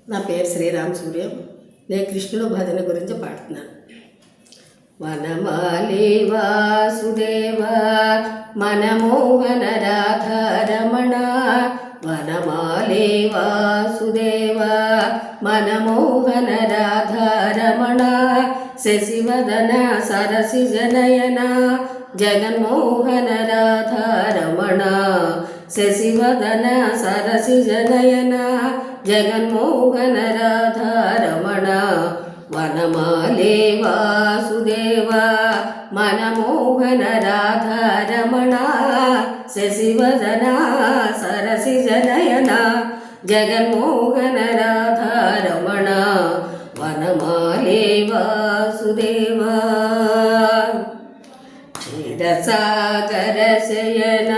నా పేరు శ్రీరామ్ సూర్యం. నేను కృష్ణుడు భజన గురించి పాడుతున్నాను. వనమాలి వాసుదేవ మనమోహన రాధారమణ, వనమాలి వాసుదేవ మనమోహన రాధారమణ, శశివదన సరసిజ నయన జగన్మోహన రాధారమణ, శశివదన సరసిజ నయన జగన్మోహన రాధారమణ, వనమాలి వాసుదేవ మనమోహన రాధారమణ, శశివదన సరసిజ నయన జగన్మోహన రాధారమణ, వనమాలి వాసుదేవ. క్షీరసాగర శయన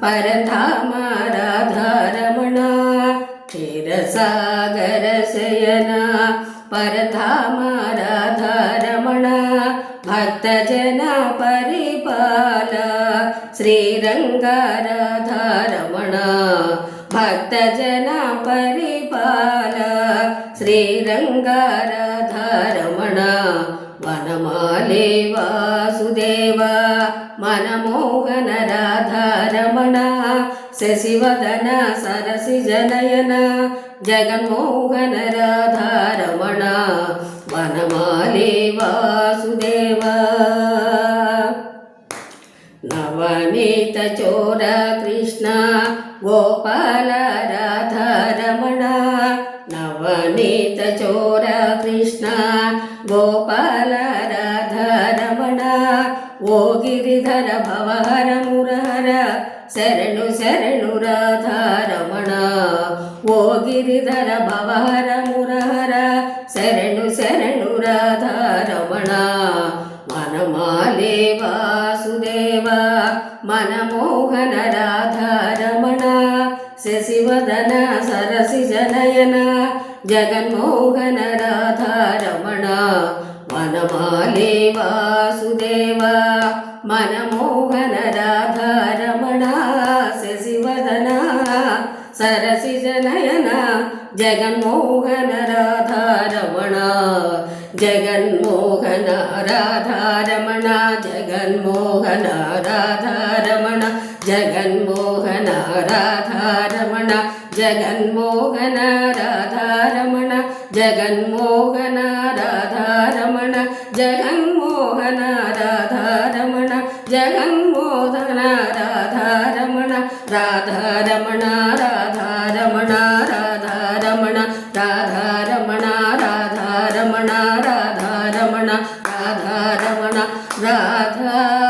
పరధామ రాధారమణ, క్షీరసాగర శయన పరధామ రాధారమణ, భక్తజన పరిపాల శ్రీరంగ రాధారమణ, భక్తజన పరిపాల శ్రీరంగ రాధారమణ, వనమాలి వాసుదేవ మనమోహన రాధారమణ, శశివదన సరసిజ నయన జగన్మోహన రాధారమణ, వనమాలి వాసుదేవ. నవనీత చోర కృష్ణ గోపాల రాధారమణ, నవనీత చోర కృష్ణ గోపాల రాధారమణ, ఓ గిరిధర భవహర మురహర శరణు శరణు రాధారమణ, ఓ గిరిధర భవహర మురహర శరణు శరణు రాధారమణ, వనమాలి వాసుదేవ మనమోహన రాధారమణ, శశివదన సరసిజ నయన జగన్మోహన రాధారమణ, వనమాలి వాసుదేవ మనమోహన రాధారమణ, శశివదన సరసిజ నయన జగన్మోహన రాధారమణ, జగన్మోహన రాధారమణ, జగన్మోహన రాధారమణ, జగన్మోహన రాధారమణ, జగన్మోహన రాధారమణ, జగన్మోహన రాధారమణ, జగన్మోహన రాధారమణ, జగన్మోహన రాధారమణ, రాధారమణ రాధారమణ రాధారమణ రాధారమణ రాధారమణ రాధారమణ రాధారమణ రాధా